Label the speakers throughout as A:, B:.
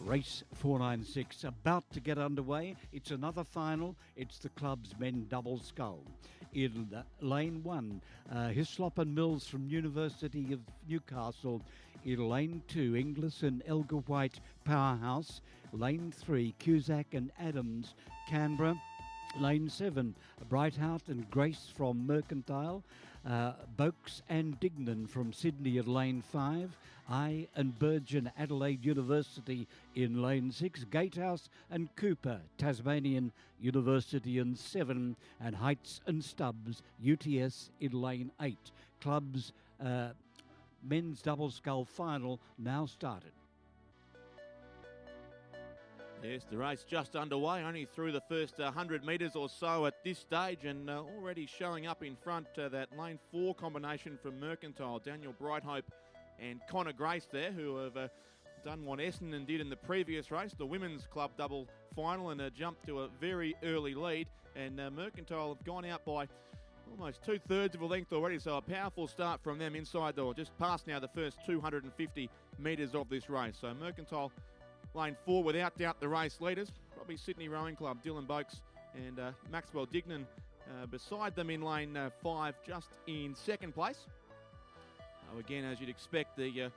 A: Race 496 about to get underway. It's another final. It's the club's men double scull. In lane 1, Hislop and Mills from University of Newcastle. In lane 2, Inglis and Elgar White Powerhouse. Lane 3, Cusack and Adams, Canberra. Lane 7, Brightout and Grace from Mercantile, Boakes and Dignan from Sydney at lane 5, I and Burgeon Adelaide University in lane 6, Gatehouse and Cooper Tasmanian University in 7, and Heights and Stubbs UTS in lane 8. Clubs men's double scull final now started.
B: Yes, the race just underway, only through the first 100 metres or so at this stage, and already showing up in front that lane 4 combination from Mercantile, Daniel Brighthope and Connor Grace there, who have done what Essendon did in the previous race, the women's club double final, and jumped to a very early lead, and Mercantile have gone out by almost 2/3 of a length already, so a powerful start from them inside the, just past now the first 250 metres of this race. So Mercantile lane 4, without doubt, the race leaders. Probably Sydney Rowing Club, Dylan Boakes and Maxwell Dignan beside them in lane 5, just in second place. Again, as you'd expect, the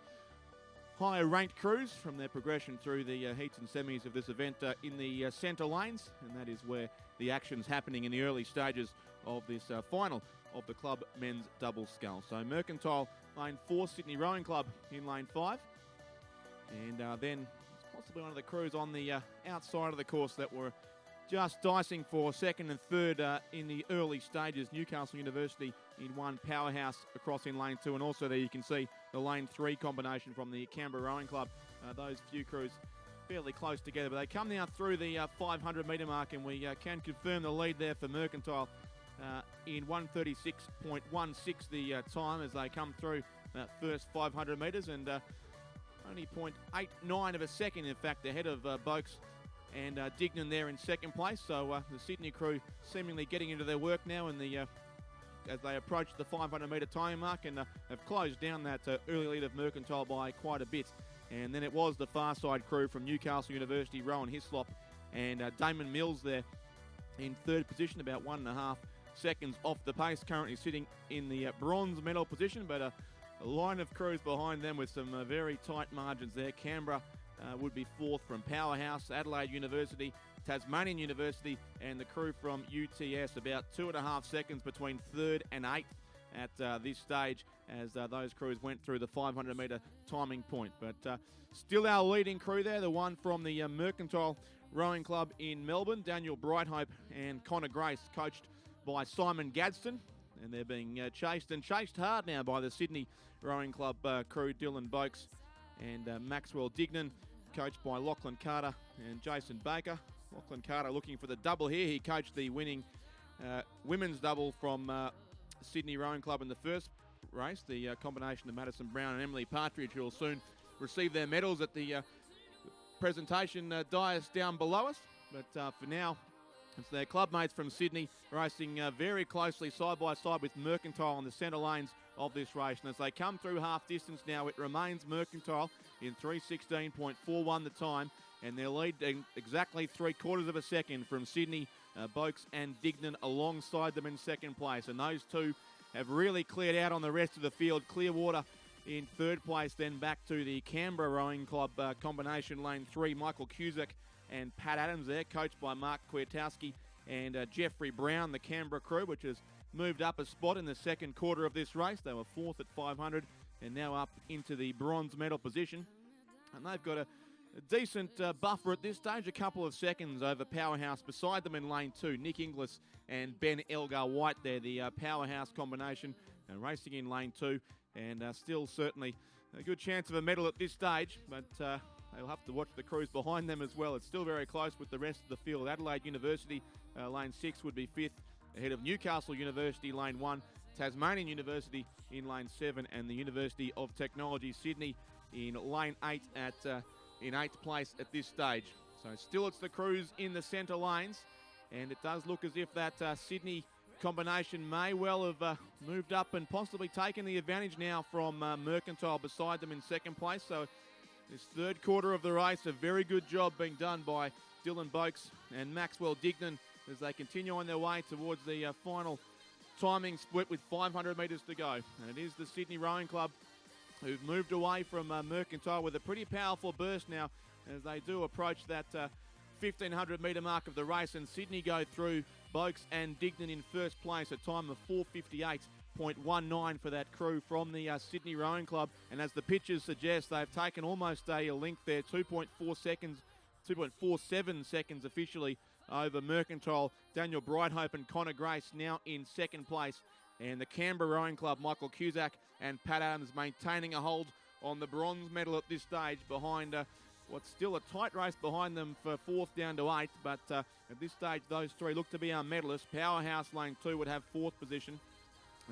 B: higher ranked crews from their progression through the heats and semis of this event in the centre lanes, and that is where the action's happening in the early stages of this final of the club men's double scull. So Mercantile, lane 4, Sydney Rowing Club in lane 5, and then possibly one of the crews on the outside of the course that were just dicing for second and third in the early stages. Newcastle University in 1, Powerhouse across in lane 2, and also there you can see the lane 3 combination from the Canberra Rowing Club. Those few crews fairly close together, but they come now through the 500 metre mark, and we can confirm the lead there for Mercantile in 1:36.16 the time as they come through that first 500 metres, and only 0.89 of a second, in fact, ahead of Boakes and Dignan there in second place. So the Sydney crew seemingly getting into their work now in the as they approach the 500 metre time mark, and have closed down that early lead of Mercantile by quite a bit. And then it was the far side crew from Newcastle University, Rowan Hislop and Damon Mills there in third position, about 1.5 seconds off the pace, currently sitting in the bronze medal position, but a line of crews behind them with some very tight margins there. Canberra would be fourth from Powerhouse, Adelaide University, Tasmanian University, and the crew from UTS, about 2.5 seconds between third and eighth at this stage as those crews went through the 500 metre timing point. But still our leading crew there, the one from the Mercantile Rowing Club in Melbourne, Daniel Brighthope and Connor Grace, coached by Simon Gadsden. And they're being chased hard now by the Sydney Rowing Club crew, Dylan Boakes and Maxwell Dignan, coached by Lachlan Carter and Jason Baker. Lachlan Carter looking for the double here. He coached the winning women's double from Sydney Rowing Club in the first race, the combination of Madison Brown and Emily Partridge, who will soon receive their medals at the presentation dais down below us. But for now, it's their clubmates from Sydney racing very closely side by side with Mercantile on the centre lanes of this race. And as they come through half distance now, it remains Mercantile in 3:16.41 the time, and they're leading exactly 3/4 of a second from Sydney, Boakes and Dignan alongside them in second place. And those two have really cleared out on the rest of the field. Clearwater in third place, then back to the Canberra Rowing Club combination lane 3, Michael Cusack and Pat Adams there, coached by Mark Kwiatkowski and Jeffrey Brown, the Canberra crew, which has moved up a spot in the second quarter of this race. They were fourth at 500 and now up into the bronze medal position. And they've got a decent buffer at this stage, a couple of seconds over Powerhouse beside them in lane 2, Nick Inglis and Ben Elgar White there, the Powerhouse combination, racing in lane 2, and still certainly a good chance of a medal at this stage, but they'll have to watch the crews behind them as well. It's still very close with the rest of the field. Adelaide University, lane 6, would be 5th, ahead of Newcastle University, lane 1, Tasmanian University in lane 7, and the University of Technology, Sydney, in lane 8 in 8th place at this stage. So still it's the crews in the centre lanes, and it does look as if that Sydney combination may well have moved up and possibly taken the advantage now from Mercantile beside them in second place. So This third quarter of the race, a very good job being done by Dylan Boakes and Maxwell Dignan as they continue on their way towards the final timing split with 500 metres to go. And it is the Sydney Rowing Club who've moved away from Mercantile with a pretty powerful burst now as they do approach that 1,500 metre mark of the race, and Sydney go through Boakes and Dignan in first place, a time of 4:58.19 for that crew from the Sydney Rowing Club. And as the pictures suggest, they've taken almost a length there, 2.47 seconds officially over Mercantile. Daniel Brighthope and Connor Grace now in second place. And the Canberra Rowing Club, Michael Cusack and Pat Adams maintaining a hold on the bronze medal at this stage behind what's still a tight race behind them for fourth down to eighth. But at this stage, those three look to be our medalists. Powerhouse Lane 2 would have fourth position.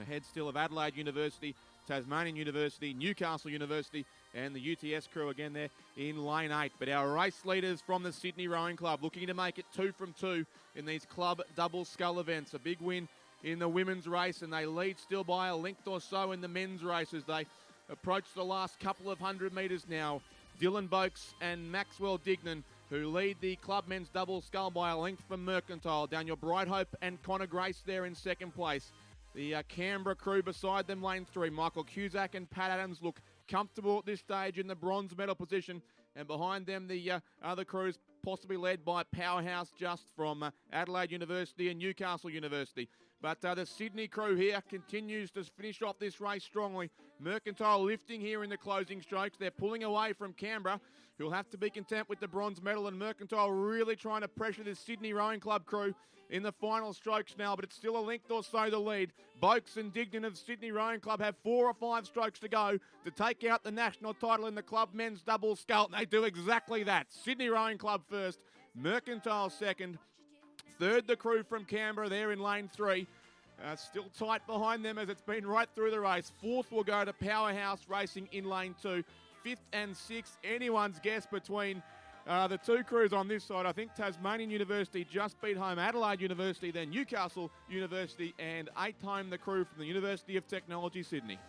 B: Ahead still of Adelaide University, Tasmanian University, Newcastle University, and the UTS crew again there in lane 8. But our race leaders from the Sydney Rowing Club looking to make it 2 from 2 in these club double scull events. A big win in the women's race, and they lead still by a length or so in the men's race as they approach the last couple of 100 metres now. Dylan Boakes and Maxwell Dignan, who lead the club men's double scull by a length from Mercantile. Daniel Brighthope and Connor Grace there in second place. The Canberra crew beside them, lane 3. Michael Cusack and Pat Adams look comfortable at this stage in the bronze medal position. And behind them, the other crews possibly led by Powerhouse just from Adelaide University and Newcastle University. But the Sydney crew here continues to finish off this race strongly. Mercantile lifting here in the closing strokes. They're pulling away from Canberra, who'll have to be content with the bronze medal. And Mercantile really trying to pressure this Sydney Rowing Club crew in the final strokes now, but it's still a length or so the lead. Boakes and Dignan of Sydney Rowing Club have 4 or 5 strokes to go to take out the national title in the club men's double scull. And they do exactly that. Sydney Rowing Club first, Mercantile second. Third, the crew from Canberra there in lane 3. Still tight behind them as it's been right through the race. Fourth will go to Powerhouse Racing in lane 2. Fifth and sixth, anyone's guess between the two crews on this side. I think Tasmanian University just beat home Adelaide University, then Newcastle University, and 8th home the crew from the University of Technology, Sydney.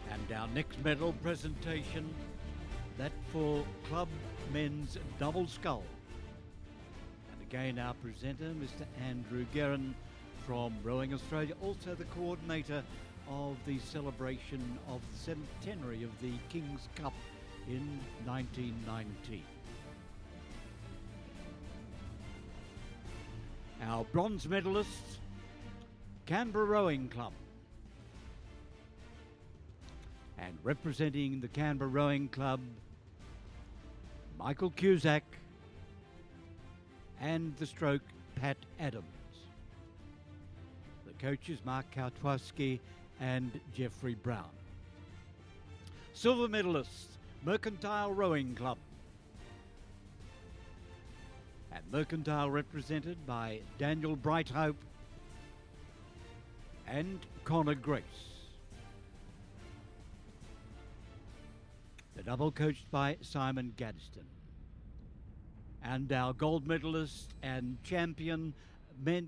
A: And our next medal presentation, that for club men's double scull. And again, our presenter, Mr. Andrew Guerin from Rowing Australia, also the coordinator of the celebration of the centenary of the King's Cup in 1919. Our bronze medalists, Canberra Rowing Club. And representing the Canberra Rowing Club, Michael Cusack, and the stroke, Pat Adams. The coaches, Mark Kautowski and Jeffrey Brown. Silver medalists, Mercantile Rowing Club. And Mercantile represented by Daniel Brighthope and Connor Grace. The double coached by Simon Gadsden. And our gold medalist and champion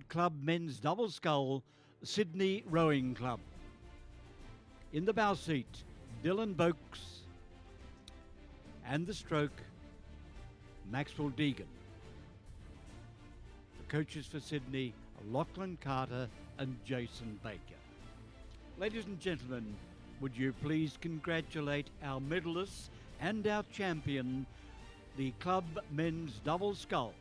A: club men's double scull, Sydney Rowing Club. In the bow seat, Dylan Boakes, and the stroke, Maxwell Deegan. The coaches for Sydney, Lachlan Carter and Jason Baker. Ladies and gentlemen, would you please congratulate our medalists and our champion, the club men's double scull.